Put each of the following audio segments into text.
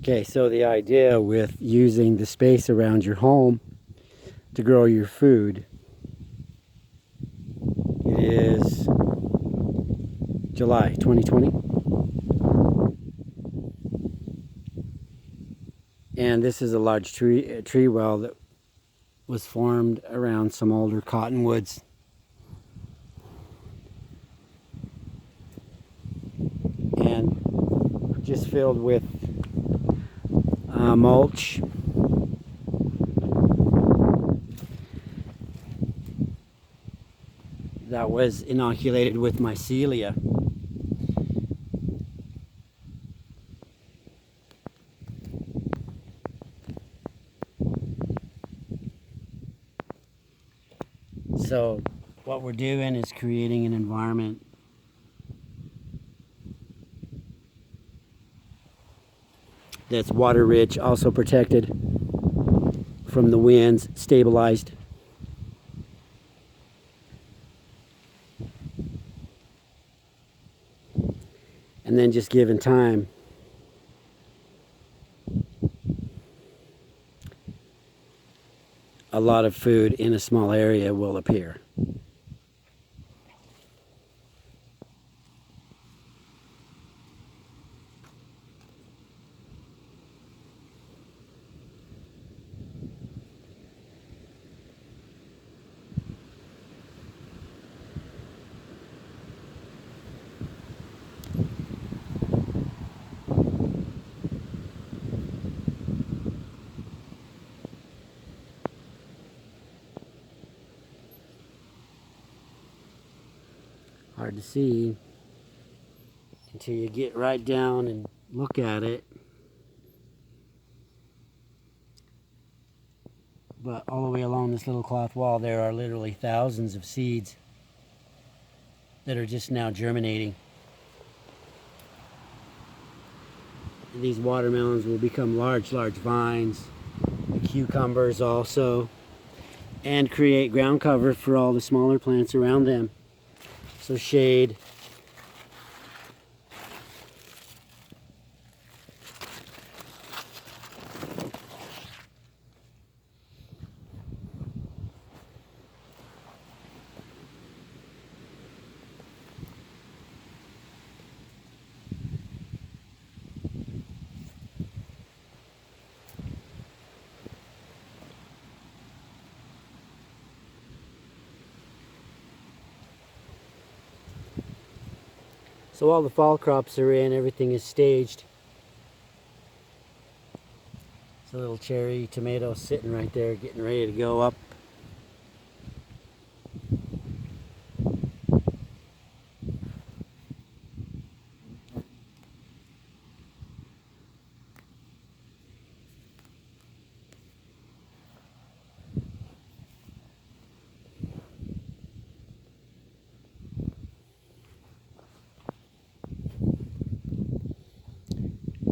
Okay, so the idea with using the space around your home to grow your food, it is July 2020, and this is a large tree well that was formed around some older cottonwoods. And just filled with mulch. That was inoculated with mycelia. So what we're doing is creating an environment that's water rich, also protected from the winds, stabilized. And then just given time, a lot of food in a small area will appear. Hard to see until you get right down and look at it. But all the way along this little cloth wall, there are literally thousands of seeds that are just now germinating. And these watermelons will become large vines, the cucumbers also, and create ground cover for all the smaller plants around them. So shade. So all the fall crops are in, everything is staged. It's a little cherry tomato sitting right there, getting ready to go up.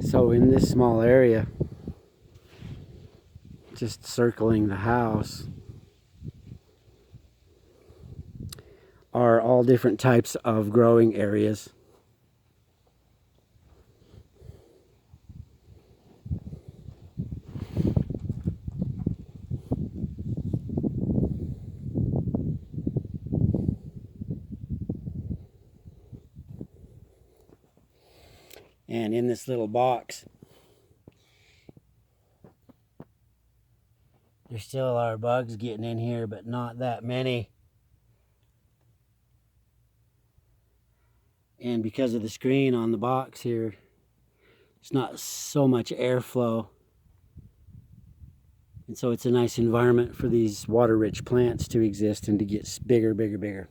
So in this small area, just circling the house, are all different types of growing areas. And in this little box, there still are bugs getting in here, but not that many. And because of the screen on the box here, it's not so much airflow. And so it's a nice environment for these water-rich plants to exist and to get bigger.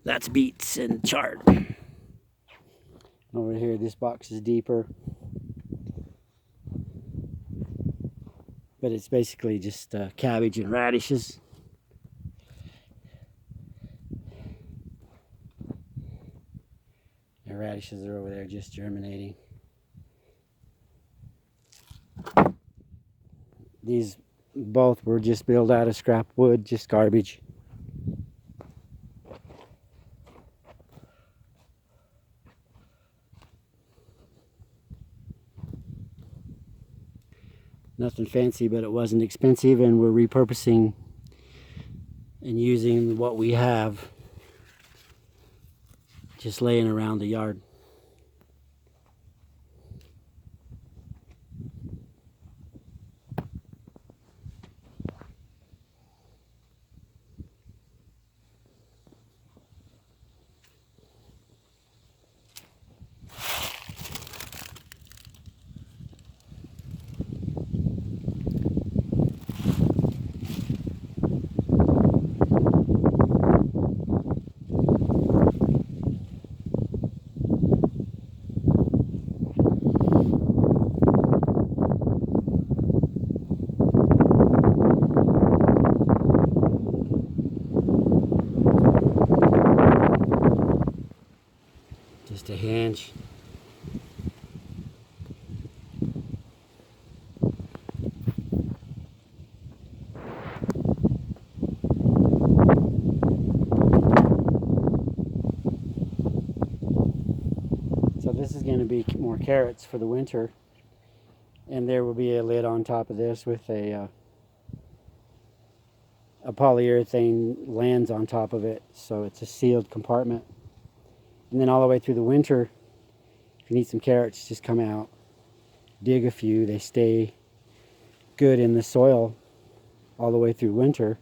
That's beets and chard. Over here, this box is deeper. But it's basically just cabbage and radishes. The radishes are over there just germinating. These both were just built out of scrap wood, just garbage. Nothing fancy, but it wasn't expensive, and we're repurposing and using what we have just laying around the yard. Just a hinge. So this is going to be more carrots for the winter, and there will be a lid on top of this with a polyurethane lens on top of it, so it's a sealed compartment. And then all the way through the winter, if you need some carrots, just come out, dig a few. They stay good in the soil all the way through winter.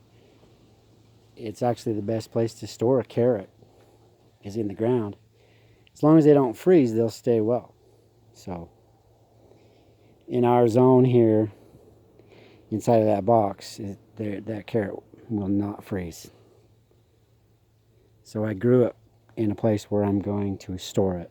It's actually the best place to store a carrot is in the ground. As long as they don't freeze, they'll stay well. So in our zone here, inside of that box, that carrot will not freeze. So I grew it in a place where I'm going to store it.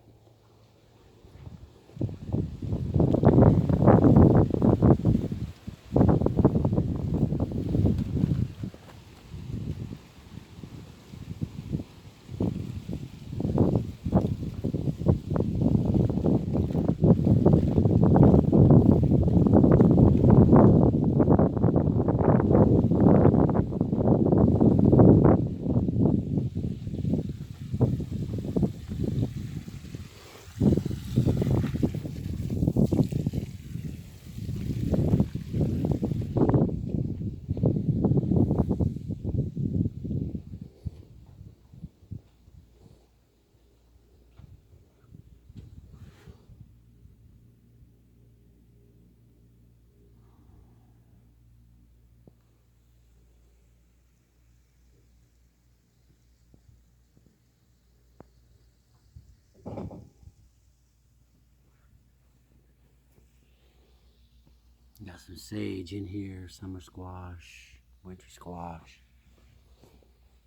Got some sage in here, summer squash, winter squash,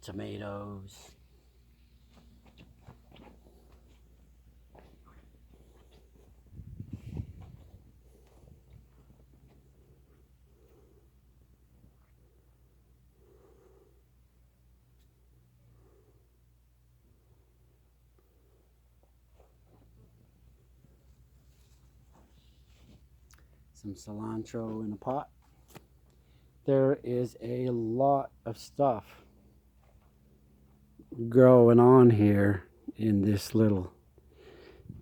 tomatoes. Some cilantro in a pot. There is a lot of stuff growing on here in this little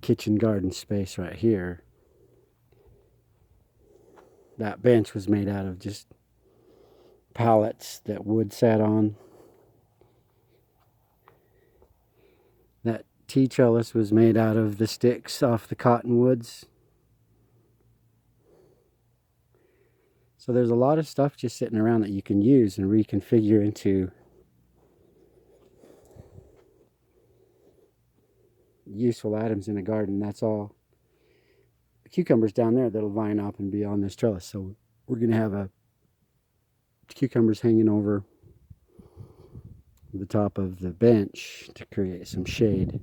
kitchen garden space right here. That bench was made out of just pallets that wood sat on. That tea trellis was made out of the sticks off the cottonwoods. So there's a lot of stuff just sitting around that you can use and reconfigure into useful items in a garden. That's all. The cucumbers down there that'll vine up and be on this trellis. So we're going to have cucumbers hanging over the top of the bench to create some shade.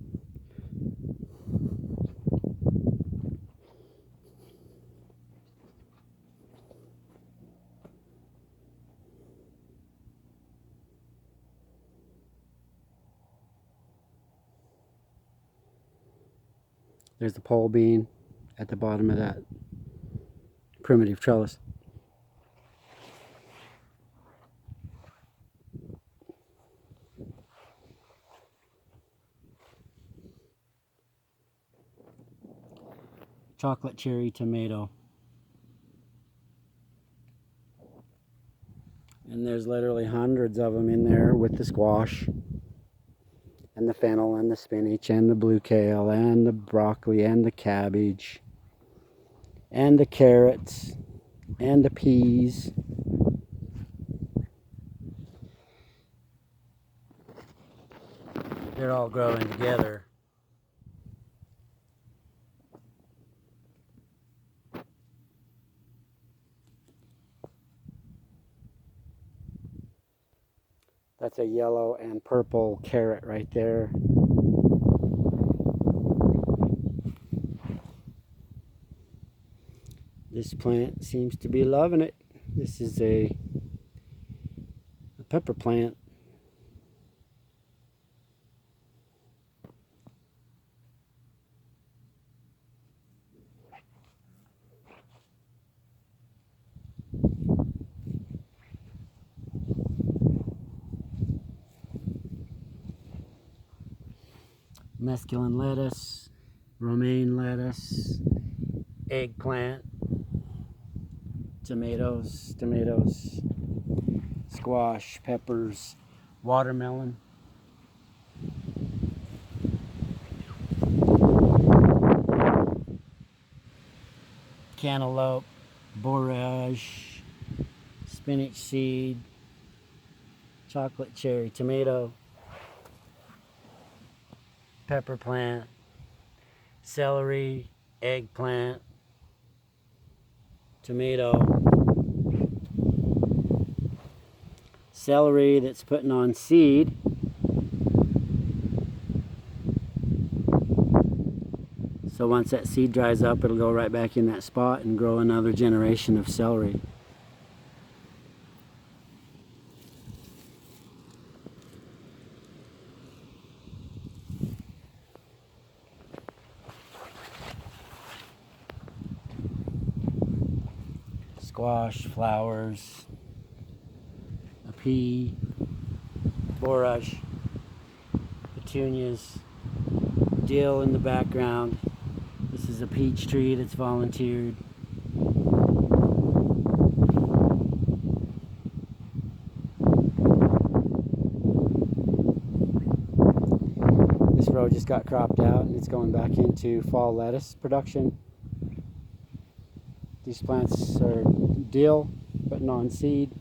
There's the pole bean at the bottom of that primitive trellis. Chocolate cherry tomato. And there's literally hundreds of them in there with the squash and the fennel and the spinach and the blue kale and the broccoli and the cabbage and the carrots and the peas. They're all growing together. That's a yellow and purple carrot right there. This plant seems to be loving it. This is a pepper plant. Mesclun lettuce, romaine lettuce, eggplant, tomatoes, squash, peppers, watermelon, cantaloupe, borage, spinach seed, chocolate cherry tomato, pepper plant, celery, eggplant, tomato, celery that's putting on seed, so once that seed dries up, it'll go right back in that spot and grow another generation of celery. Squash, flowers, a pea, borage, petunias, dill in the background. This is a peach tree that's volunteered. This row just got cropped out and it's going back into fall lettuce production. These plants are dill, putting on seed.